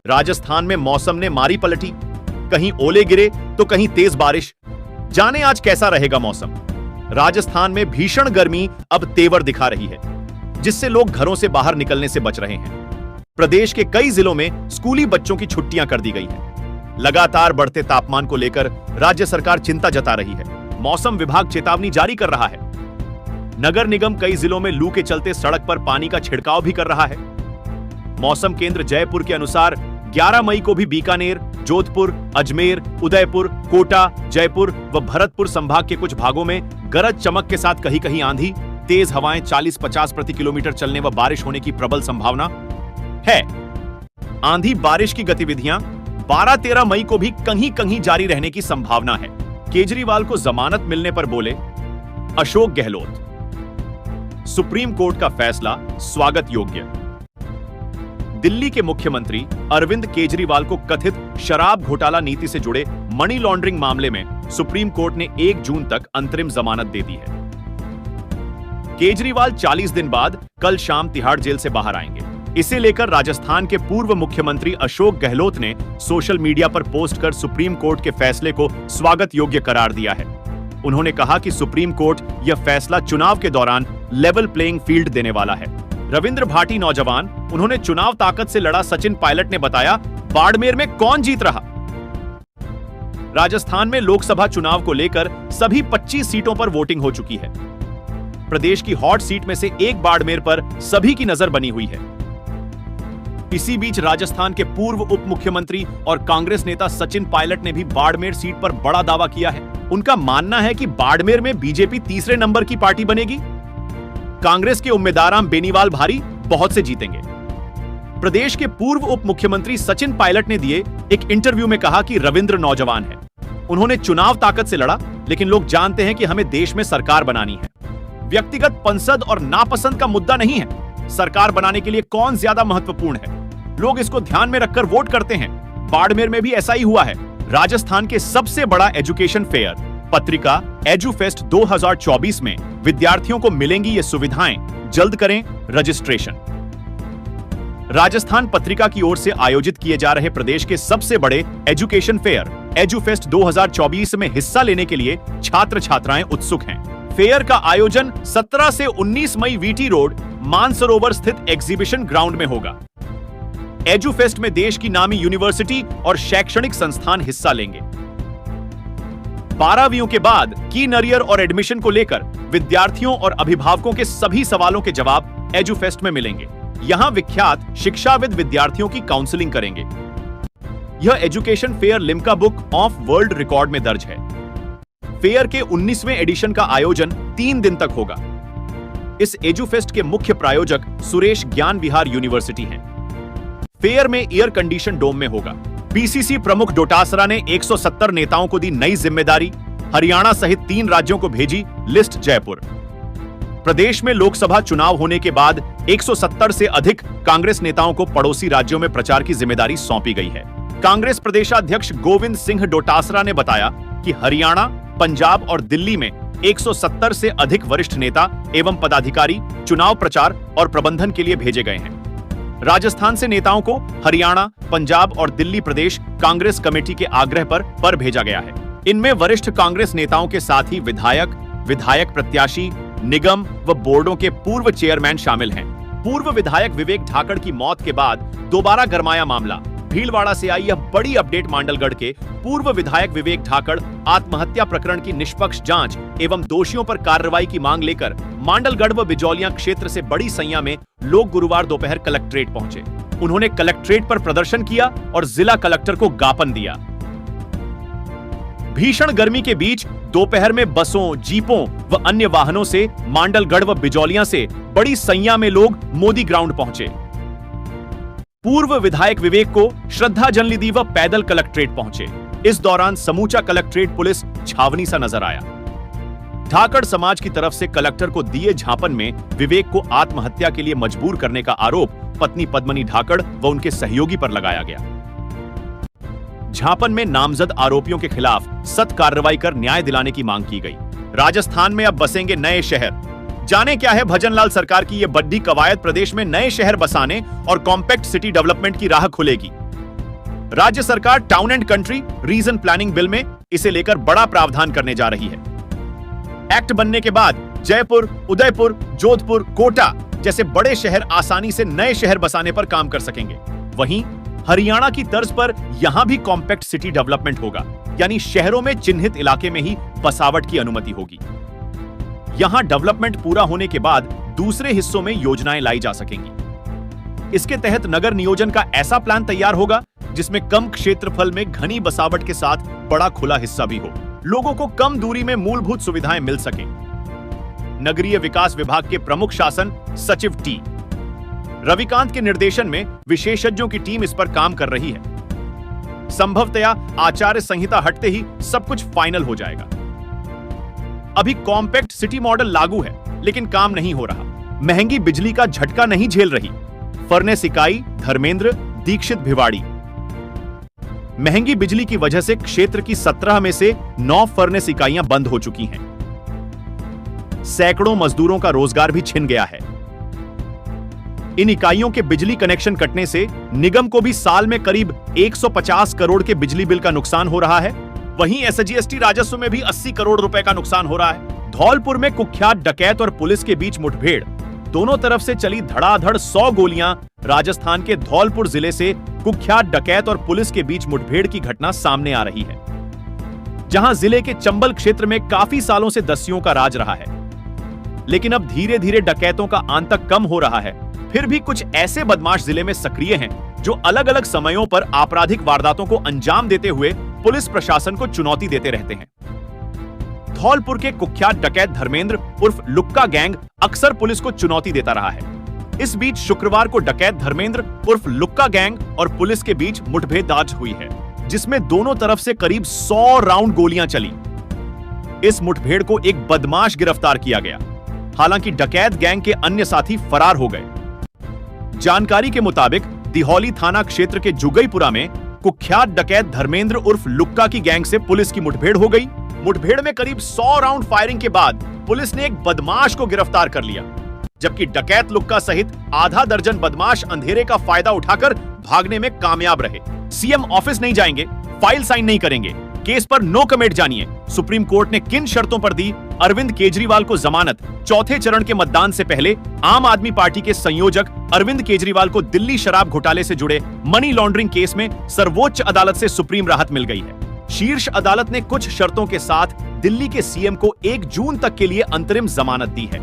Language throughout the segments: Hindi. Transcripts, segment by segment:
राजस्थान में मौसम ने मारी पलटी, कहीं ओले गिरे तो कहीं तेज बारिश। जाने आज कैसा रहेगा मौसम। राजस्थान में भीषण गर्मी अब तेवर दिखा रही है, जिससे लोग घरों से बाहर निकलने से बच रहे हैं। प्रदेश के कई जिलों में स्कूली बच्चों की छुट्टियां कर दी गई हैं। लगातार बढ़ते तापमान को लेकर राज्य सरकार चिंता जता रही है। मौसम विभाग चेतावनी जारी कर रहा है। नगर निगम कई जिलों में लू के चलते सड़क पर पानी का छिड़काव भी कर रहा है। मौसम केंद्र जयपुर के अनुसार 11 मई को भी बीकानेर, जोधपुर, अजमेर, उदयपुर, कोटा, जयपुर व भरतपुर संभाग के कुछ भागों में गरज चमक के साथ कहीं कहीं आंधी, तेज हवाएं 40-50 प्रति किलोमीटर चलने व बारिश होने की प्रबल संभावना है। आंधी बारिश की गतिविधियां 12-13 मई को भी कहीं कहीं जारी रहने की संभावना है। केजरीवाल को जमानत मिलने पर बोले अशोक गहलोत, सुप्रीम कोर्ट का फैसला स्वागत योग्य। दिल्ली के मुख्यमंत्री अरविंद केजरीवाल को कथित शराब घोटाला नीति से जुड़े मनी लॉन्ड्रिंग मामले में सुप्रीम कोर्ट ने 1 जून तक अंतरिम जमानत दे दी है। केजरीवाल 40 दिन बाद कल शाम तिहाड़ जेल से बाहर आएंगे। इसे लेकर राजस्थान के पूर्व मुख्यमंत्री अशोक गहलोत ने सोशल मीडिया पर पोस्ट कर सुप्रीम कोर्ट के फैसले को स्वागत योग्य करार दिया है। उन्होंने कहा कि सुप्रीम कोर्ट यह फैसला चुनाव के दौरान लेवल प्लेइंग फील्ड देने वाला है। रविंद्र भाटी नौजवान, उन्होंने चुनाव ताकत से लड़ा सचिन पायलट ने बताया, बाड़मेर में कौन जीत रहा। राजस्थान में लोकसभा चुनाव को लेकर सभी 25 सीटों पर वोटिंग हो चुकी है। प्रदेश की हॉट सीट में से एक बाड़मेर पर सभी की नजर बनी हुई है। इसी बीच राजस्थान के पूर्व उप मुख्यमंत्री और कांग्रेस नेता सचिन पायलट ने भी बाड़मेर सीट पर बड़ा दावा किया है। उनका मानना है कि बाड़मेर में बीजेपी तीसरे नंबर की पार्टी बनेगी। कांग्रेस के उम्मीदवार बेनीवाल भारी बहुत से जीतेंगे। प्रदेश के पूर्व उप मुख्यमंत्री सचिन पायलट ने दिए एक इंटरव्यू में कहा कि रविंद्र नौजवान है, उन्होंने चुनाव ताकत से लड़ा, लेकिन लोग जानते हैं कि हमें देश में सरकार बनानी है। व्यक्तिगत पंसद और नापसंद का मुद्दा नहीं है। सरकार बनाने के लिए कौन ज्यादा महत्वपूर्ण है, लोग इसको ध्यान में रखकर वोट करते हैं। बाड़मेर में भी ऐसा ही हुआ है। राजस्थान के सबसे बड़ा एजुकेशन फेयर पत्रिका एजुफेस्ट 2024 में विद्यार्थियों को मिलेंगी ये सुविधाएं, जल्द करें रजिस्ट्रेशन। राजस्थान पत्रिका की ओर से आयोजित किए जा रहे प्रदेश के सबसे बड़े एजुकेशन फेयर एजुफेस्ट 2024 में हिस्सा लेने के लिए छात्र छात्राएं उत्सुक हैं। फेयर का आयोजन 17 से 19 मई वीटी रोड, मानसरोवर स्थित एग्जीबिशन ग्राउंड में होगा। एजुफेस्ट में देश की नामी यूनिवर्सिटी और शैक्षणिक संस्थान हिस्सा लेंगे। 12वीं के बाद की नरियर और एडमिशन को लेकर विद्यार्थियों और अभिभावकों के सभी सवालों के जवाब एजुफेस्ट में मिलेंगे। यहां विख्यात शिक्षाविद विद्यार्थियों की काउंसलिंग करेंगे। यह education fair Limca book of world record में दर्ज है। फेयर के 19वें एडिशन का आयोजन 3 दिन तक होगा। इस एजुफेस्ट के मुख्य प्रायोजक सुरेश ज्ञान विहार यूनिवर्सिटी हैं। फेयर में एयर कंडीशन डोम में होगा। पीसीसी प्रमुख डोटासरा ने 170 नेताओं को दी नई जिम्मेदारी। हरियाणा सहित 3 राज्यों को भेजी लिस्ट जयपुर। प्रदेश में लोकसभा चुनाव होने के बाद 170 से अधिक कांग्रेस नेताओं को पड़ोसी राज्यों में प्रचार की जिम्मेदारी सौंपी गई है। कांग्रेस प्रदेशाध्यक्ष गोविंद सिंह डोटासरा ने बताया कि हरियाणा, पंजाब और दिल्ली में 170 से अधिक वरिष्ठ नेता एवं पदाधिकारी चुनाव प्रचार और प्रबंधन के लिए भेजे गए हैं। राजस्थान से नेताओं को हरियाणा, पंजाब और दिल्ली प्रदेश कांग्रेस कमेटी के आग्रह पर भेजा गया है। इनमें वरिष्ठ कांग्रेस नेताओं के साथ ही विधायक प्रत्याशी, निगम व बोर्डों के पूर्व चेयरमैन शामिल हैं। पूर्व विधायक विवेक धाकड़ की मौत के बाद दोबारा गरमाया मामला। भीलवाड़ा से आई यह बड़ी अपडेट। मांडलगढ़ के पूर्व विधायक विवेक धाकड़ आत्महत्या प्रकरण की निष्पक्ष जांच एवं दोषियों पर कार्रवाई की मांग लेकर मांडलगढ़ व बिजौलियां क्षेत्र से बड़ी संख्या में लोग गुरुवार दोपहर कलेक्ट्रेट पहुंचे। उन्होंने कलेक्ट्रेट पर प्रदर्शन किया और जिला कलेक्टर को ज्ञापन दिया। भीषण गर्मी के बीच दोपहर में बसों, जीपों व अन्य वाहनों से मांडलगढ़ व बिजौलियां से बड़ी संख्या में लोग मोदी ग्राउंड पहुंचे। पूर्व विधायक विवेक को श्रद्धांजलि दी व पैदल कलेक्ट्रेट पहुंचे। इस दौरान समूचा कलेक्ट्रेट पुलिस छावनी सा नजर आया। धाकड़ समाज की तरफ से कलेक्टर को दिए झापन में विवेक को आत्महत्या के लिए मजबूर करने का आरोप पत्नी पद्मनी धाकड़ व उनके सहयोगी पर लगाया गया। झापन में नामजद आरोपियों के खिलाफ सख्त कार्रवाई कर न्याय दिलाने की मांग की गई। राजस्थान में अब बसेंगे नए शहर। जाने क्या है भजनलाल सरकार की यह बड़ी कवायद। प्रदेश में नए शहर बसाने और कॉम्पैक्ट सिटी डेवलपमेंट की राह खुलेगी। राज्य सरकार town and country reason planning bill में इसे लेकर बड़ा प्रावधान करने जा रही है। एक्ट बनने के बाद जयपुर, उदयपुर, जोधपुर, कोटा जैसे बड़े शहर आसानी से नए शहर बसाने पर काम कर सकेंगे। वहीं हरियाणा की तर्ज पर यहां भी कॉम्पैक्ट सिटी डेवलपमेंट होगा, यानी शहरों में चिन्हित इलाके में ही बसावट की अनुमति होगी। यहां डेवलपमेंट पूरा होने के बाद दूसरे हिस्सों में योजनाएं लाई जा सकेंगी। इसके तहत नगर नियोजन का ऐसा प्लान तैयार होगा जिसमें कम क्षेत्रफल में घनी बसावट के साथ बड़ा खुला हिस्सा भी हो, लोगों को कम दूरी में मूलभूत सुविधाएं मिल सकें। नगरीय विकास विभाग के प्रमुख शासन सचिव टी रविकांत के निर्देशन में विशेषज्ञों की टीम इस पर काम कर रही है। संभवतया आचार्य संहिता हटते ही सब कुछ फाइनल हो जाएगा। अभी कॉम्पैक्ट सिटी मॉडल लागू है, लेकिन काम नहीं हो रहा। महंगी बिजली का झटका नहीं झेल रही फर्नेस इकाई धर्मेंद्र, दीक्षित, भिवाड़ी। महंगी बिजली की वजह से क्षेत्र की 17 में से 9 फर्नेस इकाइयां बंद हो चुकी हैं। सैकड़ों मजदूरों का रोजगार भी छिन गया है। इन इकाइयों के बिजली कनेक्शन कटने से निगम को भी साल में करीब 150 करोड़ के बिजली बिल का नुकसान हो रहा है। वहीं एसजीएसटी राजस्व में भी 80 करोड़ रुपए का नुकसान हो रहा है। धौलपुर में कुख्यात डकैत और पुलिस के बीच मुठभेड़, दोनों तरफ से चली धड़ाधड़ 100 गोलियां। राजस्थान के धौलपुर जिले से कुख्यात डकैत और पुलिस के बीच मुठभेड़ की घटना सामने आ रही है, जहां जिले के चंबल क्षेत्र में काफी सालों से दस्युओं का राज रहा है। लेकिन अब धीरे धीरे डकैतों का आतंक कम हो रहा है। फिर भी कुछ ऐसे बदमाश जिले में सक्रिय हैं जो अलग अलग समयों पर आपराधिक वारदातों को अंजाम देते हुए पुलिस प्रशासन को चुनौती देते रहते हैं। धौलपुर के कुख्यात डकैत धर्मेंद्र उर्फ लुक्का गैंग अक्सर पुलिस को चुनौती देता रहा है। इस बीच शुक्रवार को डकैत धर्मेंद्र उर्फ लुक्का गैंग और पुलिस के बीच मुठभेड़ हुई है, जिसमें दोनों तरफ से करीब 100 राउंड गोलियां चली। इस मुठभेड़ को एक बदमाश गिरफ्तार किया गया। हालांकि डकैत गैंग के अन्य साथी फरार हो गए। जानकारी के मुताबिक दिहौली थाना क्षेत्र के जुगईपुरा में कुख्यात डकैत धर्मेंद्र उर्फ लुक्का की गैंग से पुलिस की मुठभेड़ हो गई। मुठभेड़ में करीब 100 राउंड फायरिंग के बाद पुलिस ने एक बदमाश को गिरफ्तार कर लिया, जबकि डकैत लुक्का सहित आधा दर्जन बदमाश अंधेरे का फायदा उठाकर भागने में कामयाब रहे। सीएम ऑफिस नहीं जाएंगे, फाइल साइन नहीं करेंगे, केस पर नो कमेंट। जानिए सुप्रीम कोर्ट ने किन शर्तों पर दी अरविंद केजरीवाल को जमानत। चौथे चरण के मतदान से पहले आम आदमी पार्टी के संयोजक अरविंद केजरीवाल को दिल्ली शराब घोटाले से जुड़े मनी लॉन्ड्रिंग केस में सर्वोच्च अदालत से सुप्रीम राहत मिल गई है। शीर्ष अदालत ने कुछ शर्तों के साथ दिल्ली के सीएम को 1 जून तक के लिए अंतरिम जमानत दी है।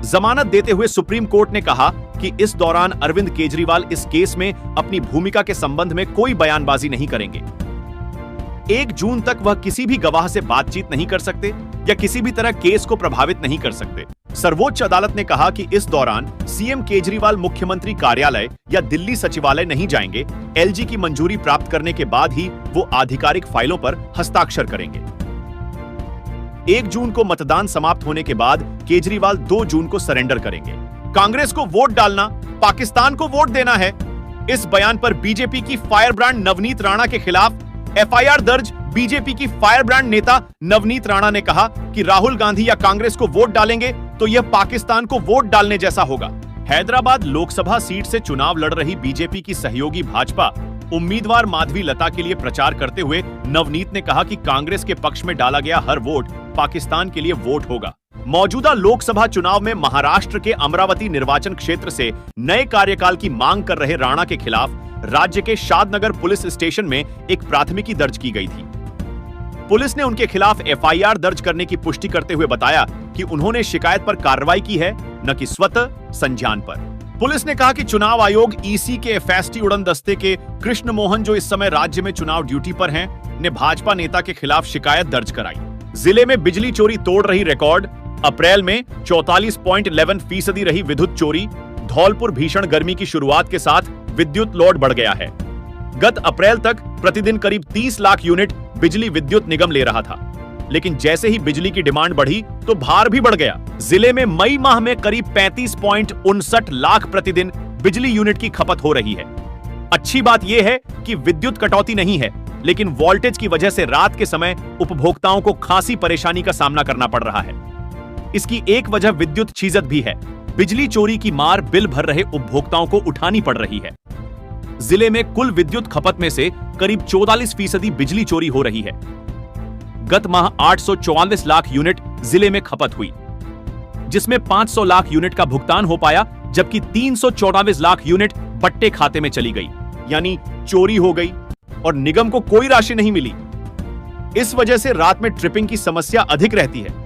जमानत देते हुए सुप्रीम कोर्ट ने कहा कि इस दौरान अरविंद केजरीवाल इस केस में अपनी भूमिका के संबंध में कोई बयानबाजी नहीं करेंगे। 1 जून तक वह किसी भी गवाह से बातचीत नहीं कर सकते या किसी भी तरह केस को प्रभावित नहीं कर सकते। सर्वोच्च अदालत ने कहा कि इस दौरान सीएम केजरीवाल मुख्यमंत्री कार्यालय या दिल्ली सचिवालय नहीं जाएंगे। एलजी की मंजूरी प्राप्त करने के बाद ही वो आधिकारिक फाइलों पर हस्ताक्षर करेंगे। 1 जून को मतदान समाप्त होने के बाद केजरीवाल 2 जून को सरेंडर करेंगे। कांग्रेस को वोट डालना पाकिस्तान को वोट देना है। इस बयान पर बीजेपी की फायर ब्रांड नवनीत राणा के खिलाफ एफआईआर दर्ज। बीजेपी की फायर ब्रांड नेता नवनीत राणा ने कहा कि राहुल गांधी या कांग्रेस को वोट डालेंगे तो यह पाकिस्तान को वोट डालने जैसा होगा। हैदराबाद लोकसभा सीट से चुनाव लड़ रही बीजेपी की सहयोगी भाजपा उम्मीदवार माधवी लता के लिए प्रचार करते हुए नवनीत ने कहा कि कांग्रेस के पक्ष में डाला गया हर वोट पाकिस्तान के लिए वोट होगा। मौजूदा लोकसभा चुनाव में महाराष्ट्र के अमरावती निर्वाचन क्षेत्र से नए कार्यकाल की मांग कर रहे राणा के खिलाफ राज्य के शादनगर पुलिस स्टेशन में एक प्राथमिकी दर्ज की गई थी। पुलिस ने उनके खिलाफ एफआईआर दर्ज करने की पुष्टि करते हुए बताया कि उन्होंने शिकायत पर कार्रवाई की है, न कि स्वतः संज्ञान पर। पुलिस ने कहा कि चुनाव आयोग ईसी के एफएसटी उड़न दस्ते के कृष्ण मोहन, जो इस समय राज्य में चुनाव ड्यूटी पर हैं, ने भाजपा नेता के खिलाफ शिकायत दर्ज कराई। जिले में बिजली चोरी तोड़ रही रिकॉर्ड। अप्रैल में 44.11% रही विद्युत चोरी। धौलपुर भीषण गर्मी की शुरुआत के साथ विद्युत लोड बढ़ गया है। गत अप्रैल तक प्रतिदिन करीब 30 लाख यूनिट बिजली विद्युत निगम ले रहा था, लेकिन जैसे ही बिजली की डिमांड बढ़ी तो भार भी बढ़ गया। जिले में मई माह में करीब 35.59 लाख प्रतिदिन बिजली यूनिट की खपत हो रही है। अच्छी बात यह है कि विद्युत कटौती नहीं है, लेकिन वोल्टेज की वजह से रात के समय उपभोक्ताओं को खासी परेशानी का सामना करना पड़ रहा है। इसकी एक वजह विद्युत छीजत भी है। बिजली चोरी की मार बिल भर रहे उपभोक्ताओं को उठानी पड़ रही है। जिले में कुल विद्युत खपत में से करीब 44% बिजली चोरी हो रही है। गत माह 844 लाख यूनिट जिले में खपत हुई, जिसमें 500 लाख यूनिट का भुगतान हो पाया, जबकि 324 लाख यूनिट बट्टे खाते में चली गई, यानी चोरी हो गई और निगम को कोई राशि नहीं मिली। इस वजह से रात में ट्रिपिंग की समस्या अधिक रहती है।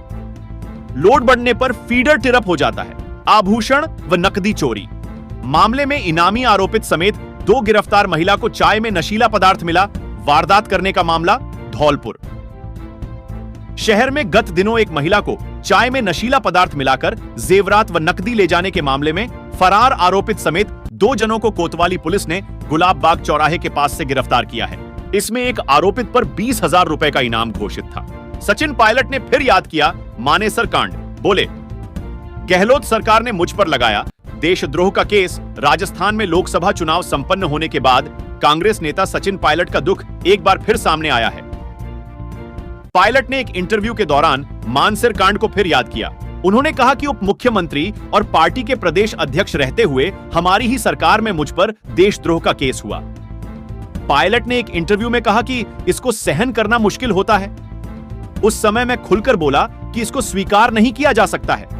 लोड बढ़ने पर फीडर टिरअप हो जाता है। आभूषण व नकदी चोरी मामले में इनामी आरोपित समेत 2 गिरफ्तार महिला को चाय में नशीला पदार्थ मिला। वारदात करने का मामला धौलपुर शहर में गत दिनों एक महिला को चाय में नशीला पदार्थ मिलाकर जेवरात व नकदी ले जाने के मामले में फरार आरोपित समेत 2 जनों को कोतवाली पुलिस ने गुलाब बाग चौराहे के पास से गिरफ्तार किया है। इसमें एक आरोपित पर 20,000 रुपए का इनाम घोषित था। सचिन पायलट ने फिर याद किया मानेसर कांड। बोले, गहलोत सरकार ने मुझ पर लगाया देशद्रोह का केस। राजस्थान में लोकसभा चुनाव संपन्न होने के बाद कांग्रेस नेता सचिन पायलट का दुख एक बार फिर सामने आया है। पायलट ने एक इंटरव्यू के दौरान मानसर कांड को फिर याद किया। उन्होंने कहा कि उप मुख्यमंत्री और पार्टी के प्रदेश अध्यक्ष रहते हुए हमारी ही सरकार में मुझ पर देशद्रोह का केस हुआ। पायलट ने एक इंटरव्यू में कहा कि इसको सहन करना मुश्किल होता है। उस समय मैं खुलकर बोला कि इसको स्वीकार नहीं किया जा सकता है।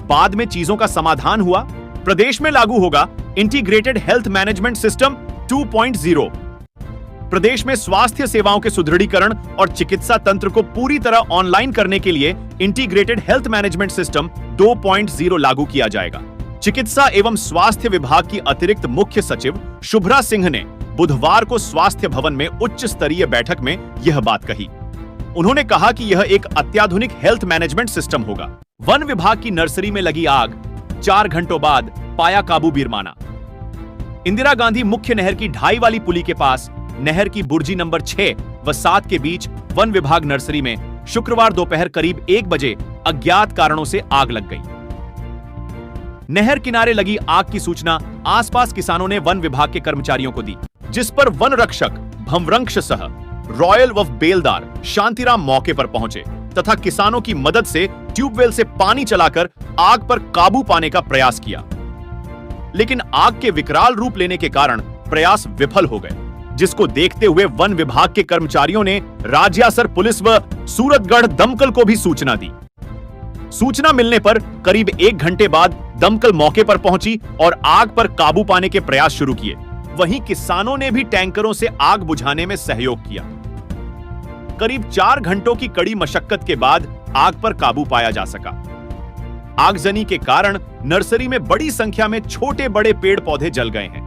बाद में चीजों का समाधान हुआ। प्रदेश में लागू होगा इंटीग्रेटेड हेल्थ मैनेजमेंट सिस्टम 2.0। प्रदेश में स्वास्थ्य सेवाओं के सुदृढ़ीकरण और चिकित्सा तंत्र को पूरी तरह ऑनलाइन करने के लिए इंटीग्रेटेड हेल्थ मैनेजमेंट सिस्टम 2.0 लागू किया जाएगा। चिकित्सा एवं स्वास्थ्य विभाग की अतिरिक्त मुख्य सचिव शुभ्रा सिंह ने बुधवार को स्वास्थ्य भवन में उच्च स्तरीय बैठक में यह बात कही। उन्होंने कहा कि यह एक अत्याधुनिक हेल्थ मैनेजमेंट सिस्टम होगा। वन विभाग की नर्सरी में लगी आग, 4 घंटों बाद पाया काबू बिरमाना। इंदिरा गांधी मुख्य नहर की ढाई वाली पुली के पास नहर की बुर्जी नंबर 6 व 7 के बीच वन विभाग नर्सरी में शुक्रवार दोपहर करीब 1 बजे अज्ञात कारणों से आग लग गई। नहर किनारे लगी आग की सूचना आसपास किसानों ने वन विभाग के कर्मचारियों को दी, जिस पर वन रक्षक भंवरंक्ष सह रॉयल व बेलदार शांतिराम मौके पर पहुंचे तथा किसानों की मदद से ट्यूबवेल से पानी चलाकर आग पर काबू पाने का प्रयास किया, लेकिन आग के विकराल रूप लेने के कारण प्रयास विफल हो गए, जिसको देखते हुए वन विभाग के कर्मचारियों ने राजियासर पुलिस व सूरतगढ़ दमकल को भी सूचना दी। सूचना मिलने पर करीब 1 घंटे बाद दमकल मौके पर पहुंची और आग पर काबू पाने के प्रयास शुरू किए। वहीं किसानों ने भी टैंकरों से आग बुझाने में सहयोग किया। करीब 4 घंटों की कड़ी मशक्कत के बाद आग पर काबू पाया जा सका। आगजनी के कारण नर्सरी में बड़ी संख्या में छोटे बड़े पेड़ पौधे जल गए हैं।